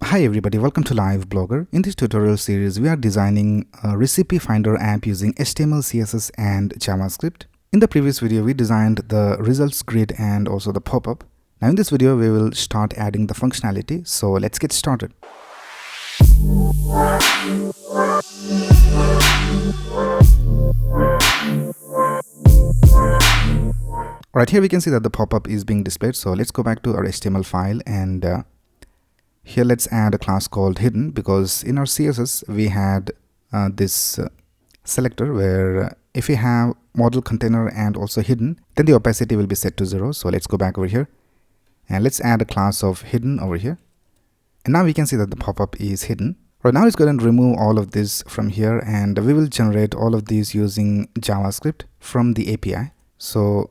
Hi everybody, welcome to Live Blogger. In this tutorial series, we are designing a recipe finder app using HTML, CSS and JavaScript. In the previous video, we designed the results grid and also the pop-up. Now in this video, we will start adding the functionality. So let's get started. Right here we can see that the pop-up is being displayed. So let's go back to our HTML file and here let's add a class called hidden, because in our CSS we had this selector where if we have model container and also hidden, then the opacity will be set to 0. So let's go back over here and let's add a class of hidden over here. And now we can see that the pop-up is hidden. Right now let's go ahead and remove all of this from here, and we will generate all of these using JavaScript from the API. So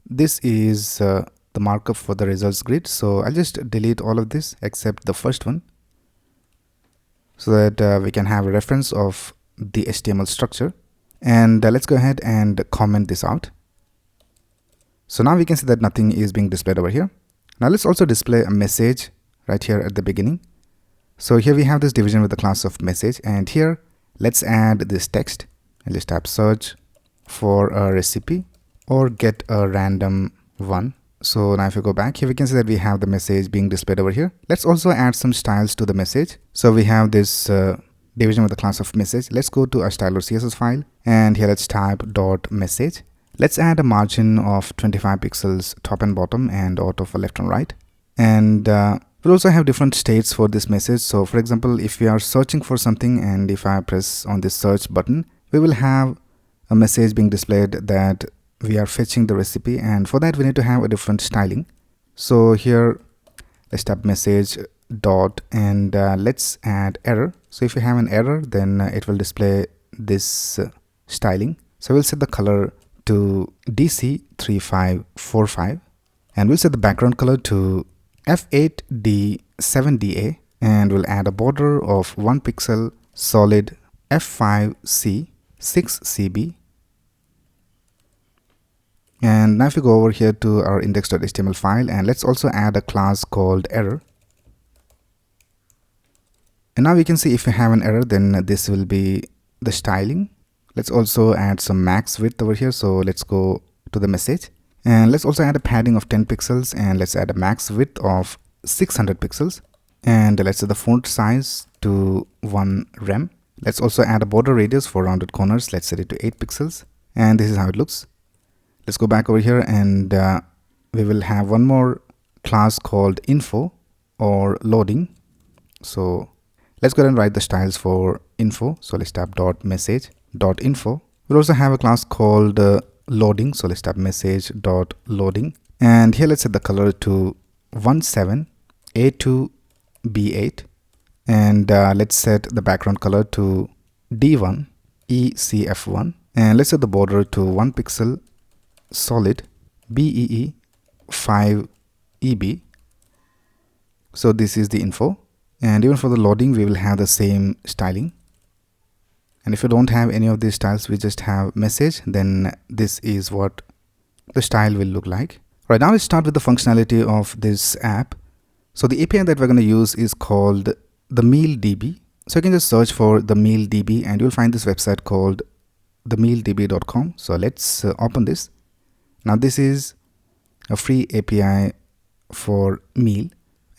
this is the markup for the results grid. So I'll just delete all of this except the first one, so that we can have a reference of the HTML structure. And let's go ahead and comment this out. So now we can see that nothing is being displayed over here. Now let's also display a message right here at the beginning. So here we have this division with the class of message, and here let's add this text. I'll just type search for a recipe or get a random one. So now if you go back here, we can see that we have the message being displayed over here. Let's also add some styles to the message. So we have this division with the class of message. Let's go to our style.css file, and here let's type dot message. Let's add a margin of 25 pixels top and bottom and auto for left and right. And we'll also have different states for this message. So for example, if we are searching for something and if I press on this search button, we will have a message being displayed that we are fetching the recipe, and for that we need to have a different styling. So here let's type message dot and let's add error. So if you have an error, then it will display this styling. So we'll set the color to DC3545, and we'll set the background color to F8D7DA, and we'll add a border of 1 pixel solid F5C6CB. And now if you go over here to our index.html file, and let's also add a class called error. And now we can see if we have an error, then this will be the styling. Let's also add some max width over here. So let's go to the message, and let's also add a padding of 10 pixels, and let's add a max width of 600 pixels. And let's set the font size to 1 rem. Let's also add a border radius for rounded corners. Let's set it to 8 pixels. And this is how it looks. Let's go back over here, and we will have one more class called info or loading. So let's go ahead and write the styles for info. So let's type dot message dot info. We'll also have a class called loading. So let's type message dot loading, and here let's set the color to 17A2B8, and let's set the background color to D1ECF1, and let's set the border to 1 pixel solid BEE5EB. So this is the info, and even for the loading we will have the same styling. And if you don't have any of these styles, we just have message, then this is what the style will look like. Right now let's start with the functionality of this app. So the API that we're going to use is called the mealdb. So you can just search for the mealdb and you'll find this website called themealdb.com. So let's open this. Now this is a free API for meal,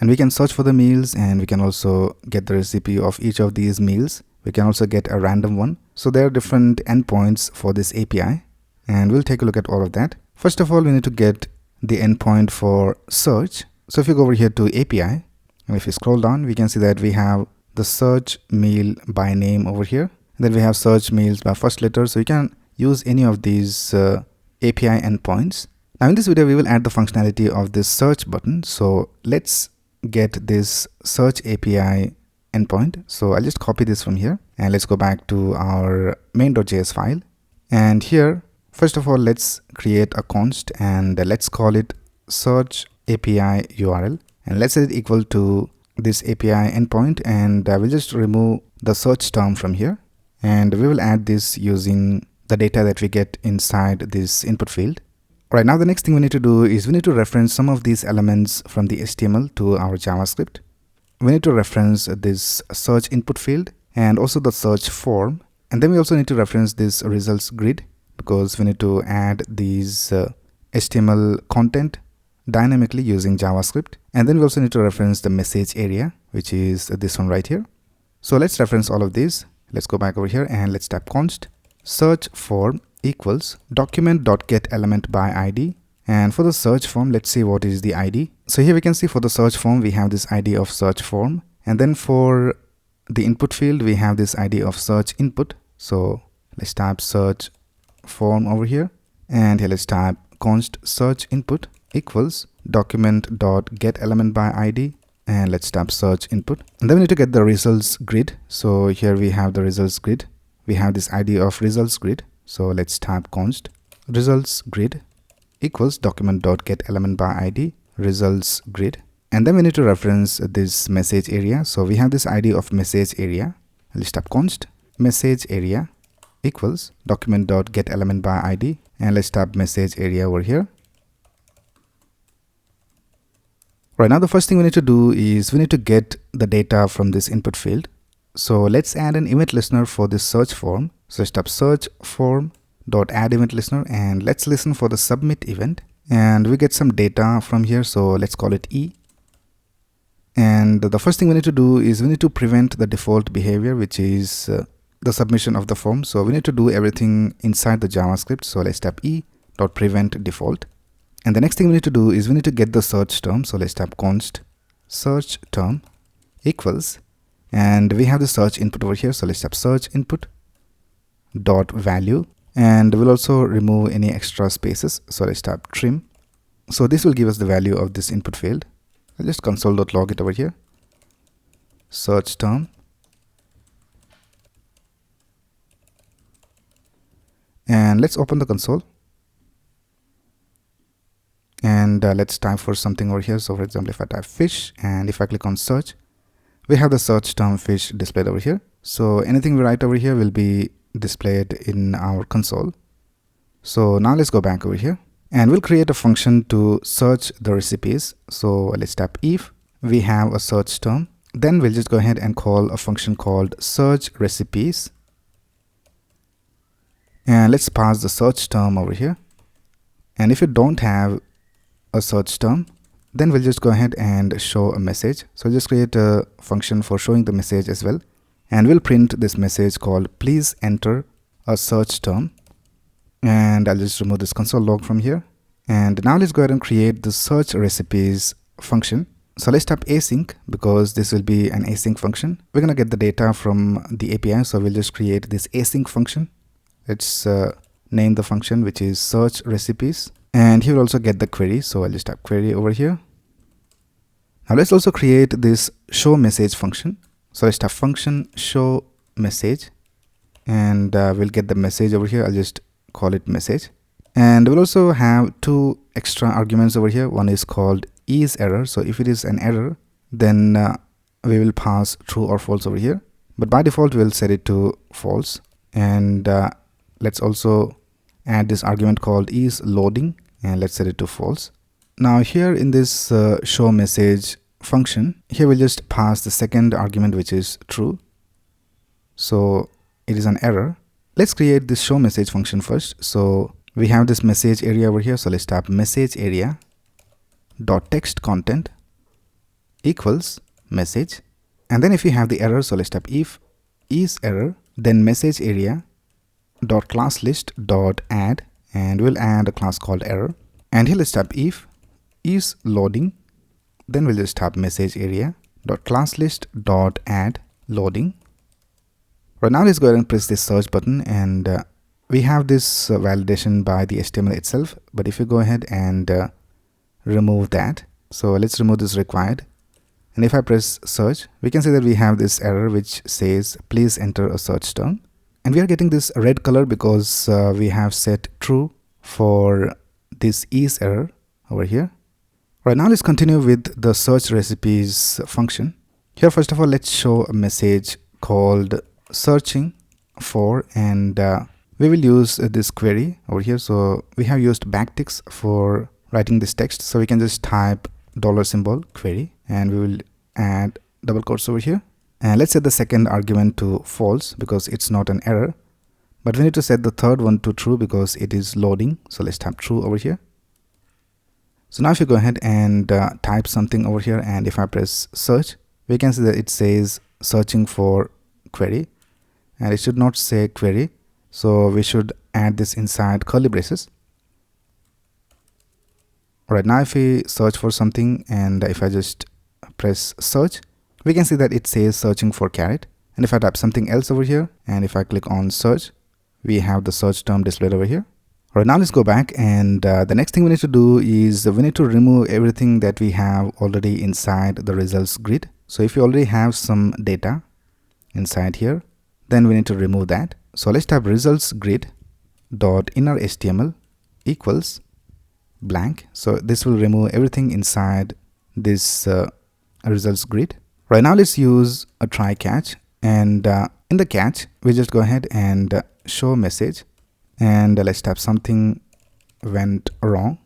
and we can search for the meals, and we can also get the recipe of each of these meals. We can also get a random one. So there are different endpoints for this API, and we'll take a look at all of that. First of all, we need to get the endpoint for search. So if you go over here to API, and if you scroll down, we can see that we have the search meal by name over here. And then we have search meals by first letter. So you can use any of these API endpoints. Now in this video we will add the functionality of this search button. So let's get this search API endpoint. So I'll just copy this from here, and let's go back to our main.js file. And here first of all let's create a const, and let's call it search API URL, and let's set it equal to this API endpoint, and we'll just remove the search term from here, and we will add this using the data that we get inside this input field. Right now the next thing we need to do is we need to reference some of these elements from the HTML to our JavaScript. we need to reference this search input field and also the search form. And then we also need to reference this results grid because we need to add these HTML content dynamically using JavaScript. And then we also need to reference the message area, which is this one right here. So let's reference all of these. Let's go back over here and let's type const search form equals document.getElementById. And for the search form, let's see what is the ID. So here we can see for the search form, we have this ID of search form. And then for the input field, we have this ID of search input. So let's type search form over here. And here let's type const search input equals document.getElementById. And let's type search input. And then we need to get the results grid. So here we have the results grid. We have this ID of results grid. So let's type const results grid equals document.getElementById results grid. And then we need to reference this message area. So we have this ID of message area. Let's type const message area equals document.getElementById. And let's type message area over here. Right now, the first thing we need to do is we need to get the data from this input field. So let's add an event listener for this search form. So let's type search form dot add event listener and let's listen for the submit event, and we get some data from here. So let's call it E. And the first thing we need to do is we need to prevent the default behavior, which is the submission of the form. So we need to do everything inside the JavaScript. So let's type E dot prevent default. And the next thing we need to do is we need to get the search term. So let's type const search term equals, and we have the search input over here. So let's type search input dot value, and we'll also remove any extra spaces. So let's type trim. So this will give us the value of this input field. I'll just console.log it over here. Search term. And let's open the console. And let's type for something over here. So for example, if I type fish and if I click on search, we have the search term fish displayed over here. So anything we write over here will be displayed in our console. So now let's go back over here and we'll create a function to search the recipes. So let's type if we have a search term, then we'll just go ahead and call a function called search recipes. And let's pass the search term over here. And if you don't have a search term, then we'll just go ahead and show a message. So just create a function for showing the message as well. And we'll print this message called please enter a search term. And I'll just remove this console log from here. And now let's go ahead and create the search recipes function. So let's type async because this will be an async function. We're going to get the data from the API. So we'll just create this async function. Let's name the function, which is search recipes. And here we'll also get the query. So I'll just type query over here. Now let's also create this show message function. So let's type function show message, and we'll get the message over here. I'll just call it message. And we'll also have two extra arguments over here. One is called is error. So if it is an error, then we will pass true or false over here. But by default, we'll set it to false. And let's also add this argument called is loading, and let's set it to false. Now here in this show message function, here we'll just pass the second argument, which is true. So it is an error. Let's create this show message function first. So we have this message area over here. So let's type message area dot text content equals message. And then if you have the error, so let's type if is error, then message area dot class list dot add, and we'll add a class called error. And here let's type if is loading, then we'll just type message area dot class list dot add loading. Right now let's go ahead and press this search button, and we have this validation by the HTML itself. But if you go ahead and remove that, so let's remove this required, and if I press search, we can see that we have this error which says please enter a search term. And we are getting this red color because we have set true for this is error over here. Right now let's continue with the search recipes function. Here first of all, let's show a message called searching for, and we will use this query over here. So we have used backticks for writing this text, so we can just type $symbol query, and we will add double quotes over here. And let's set the second argument to false because it's not an error. But we need to set the third one to true because it is loading. So let's type true over here. So now if you go ahead and type something over here, and if I press search, we can see that it says searching for query, and it should not say query. So we should add this inside curly braces. Alright, now if we search for something, and if I just press search, we can see that it says searching for carrot. And if I type something else over here, and if I click on search, we have the search term displayed over here. Alright, now let's go back, and the next thing we need to do is we need to remove everything that we have already inside the results grid. So if you already have some data inside here, then we need to remove that. So let's type results grid dot inner HTML equals blank. So this will remove everything inside this results grid. Right now let's use a try catch, and in the catch we just go ahead and show message, and let's type something went wrong,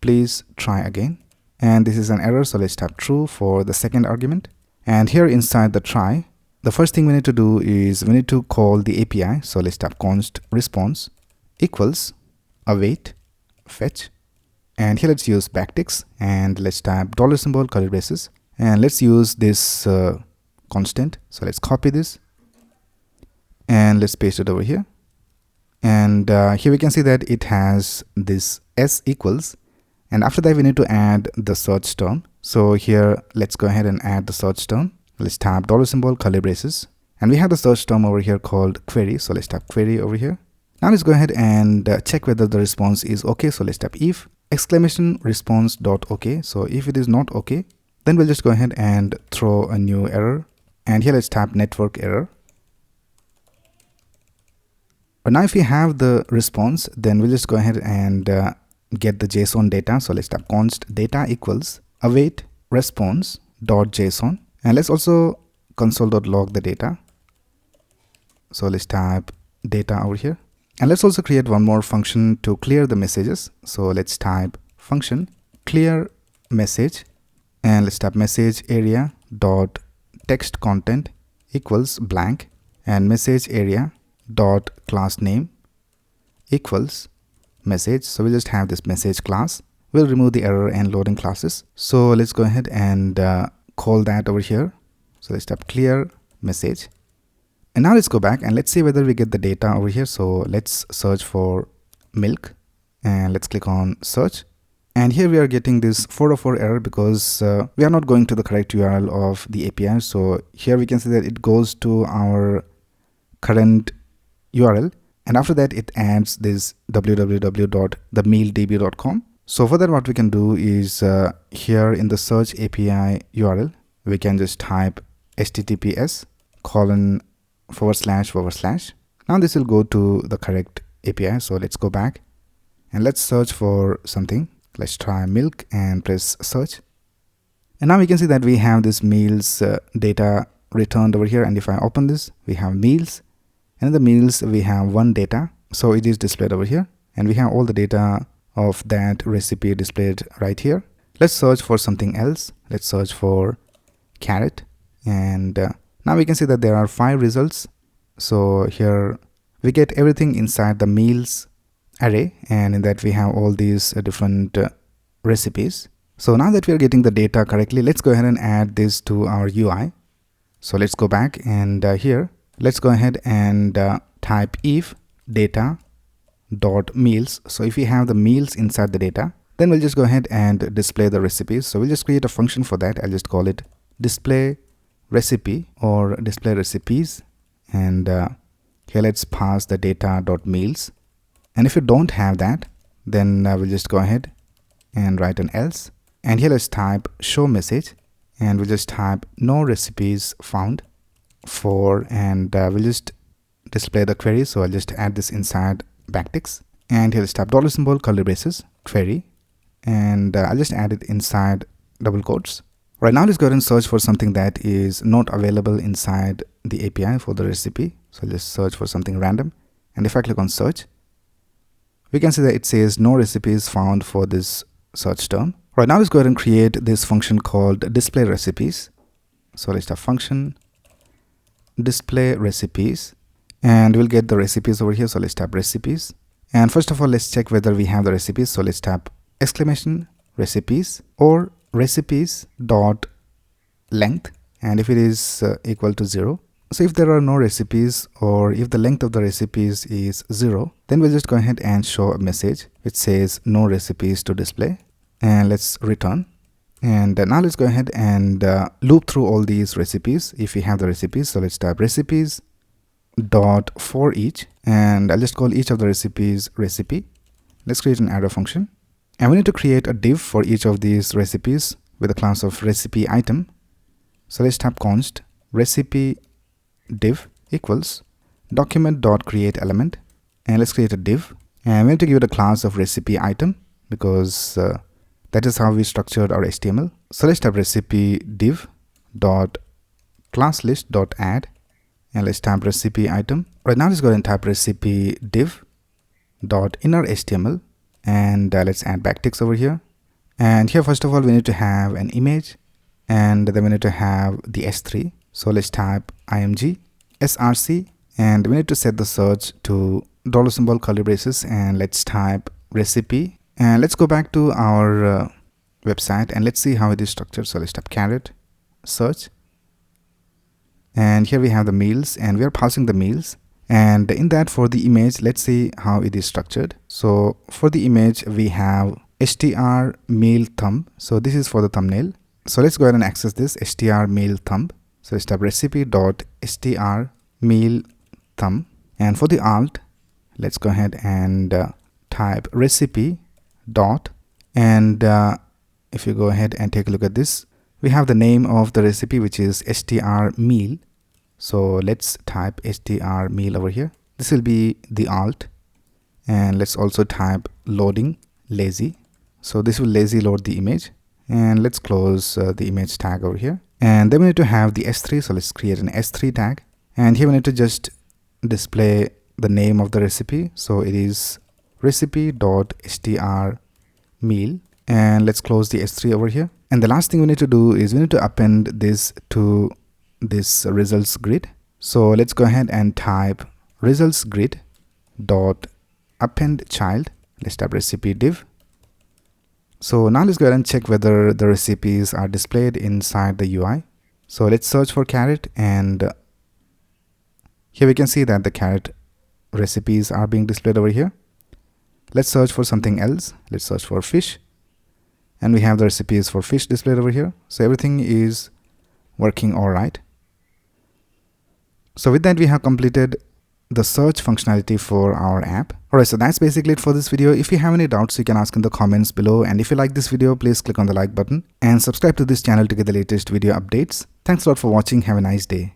please try again. And this is an error, so let's type true for the second argument. And here inside the try, the first thing we need to do is we need to call the API. So let's type const response equals await fetch, and here let's use backticks, and let's type dollar symbol curly braces, and let's use this constant. So let's copy this and let's paste it over here. And here we can see that it has this s equals, and after that we need to add the search term. So here let's go ahead and add the search term. Let's type dollar symbol curly braces, and we have the search term over here called query. So let's type query over here. Now let's go ahead and check whether the response is okay. So let's type if exclamation response dot okay. So if it is not okay, then we'll just go ahead and throw a new error, and here let's type network error. But now if we have the response, then we'll just go ahead and get the JSON data. So let's type const data equals await response dot JSON, and let's also console.log the data. So let's type data over here, and let's also create one more function to clear the messages. So let's type function clear message, and let's type message area dot text content equals blank, and message area dot class name equals message. So we'll just have this message class. We'll remove the error and loading classes. So let's go ahead and call that over here. So let's type clear message, and now let's go back and let's see whether we get the data over here. So let's search for milk, and let's click on search, and here we are getting this 404 error because we are not going to the correct URL of the API. So here we can see that it goes to our current URL, and after that it adds this www.themealdb.com. So for that, what we can do is here in the search API URL, we can just type https://. Now this will go to the correct API. So let's go back and let's search for something. Let's try milk and press search, and now we can see that we have this meals data returned over here. And if I open this, we have meals, and in the meals we have one data, so it is displayed over here, and we have all the data of that recipe displayed right here. Let's search for something else. Let's search for carrot, and now we can see that there are 5 results. So here we get everything inside the meals array, and in that we have all these different recipes. So now that we are getting the data correctly, let's go ahead and add this to our UI. So let's go back, and here let's go ahead and type if data dot meals. So if we have the meals inside the data, then we'll just go ahead and display the recipes. So we'll just create a function for that. I'll just call it display recipe or display recipes, and here let's pass the data dot meals. And if you don't have that, then we'll just go ahead and write an else, and here let's type show message, and we'll just type no recipes found for, and we'll just display the query. So I'll just add this inside backticks, and here let's type dollar symbol curly braces query, and I'll just add it inside double quotes. Right now let's go ahead and search for something that is not available inside the API for the recipe. So I'll just search for something random, and if I click on search, we can see that it says no recipes found for this search term. Right now let's go ahead and create this function called display recipes So let's type function display recipes, and we'll get the recipes over here. So let's type recipes, and first of all let's check whether we have the recipes. So let's type exclamation recipes or recipes dot length, and if it is equal to 0, so if there are no recipes or if the length of the recipes is 0, then we'll just go ahead and show a message which says no recipes to display, and let's return. And now let's go ahead and loop through all these recipes if we have the recipes. So let's type recipes dot for each, and I'll just call each of the recipes recipe. Let's create an arrow function, and we need to create a div for each of these recipes with a class of recipe item. So let's type const recipe div equals document dot create element, and let's create a div, and we need to give it a class of recipe item because that is how we structured our HTML. So let's type recipe div dot class list dot add, and let's type recipe item. Right now let's go ahead and type recipe div dot inner HTML, and let's add backticks over here. And here first of all we need to have an image, and then we need to have the S3. So let's type img src, and we need to set the search to $symbol curly braces, and let's type recipe, and let's go back to our website and let's see how it is structured. So let's type caret search, and here we have the meals, and we are passing the meals, and in that for the image let's see how it is structured. So for the image we have str meal thumb, so this is for the thumbnail. So let's go ahead and access this str meal thumb. So let's type recipe dot str meal thumb, and for the alt let's go ahead and type recipe dot, and if you go ahead and take a look at this, we have the name of the recipe which is str meal. So let's type str meal over here. This will be the alt, and let's also type loading lazy. So this will lazy load the image, and let's close the image tag over here. And then we need to have the S3. So let's create an S3 tag, and here we need to just display the name of the recipe. So it is recipe dot str meal, and let's close the S3 over here. And the last thing we need to do is we need to append this to this results grid. So let's go ahead and type results grid dot append child. Let's type recipe div. So now let's go ahead and check whether the recipes are displayed inside the UI. So let's search for carrot, and here we can see that the carrot recipes are being displayed over here. Let's search for something else. Let's search for fish, and we have the recipes for fish displayed over here. So everything is working all right. So with that we have completed the search functionality for our app. Alright, so that's basically it for this video. If you have any doubts, you can ask in the comments below, and if you like this video, please click on the like button and subscribe to this channel to get the latest video updates. Thanks a lot for watching. Have a nice day.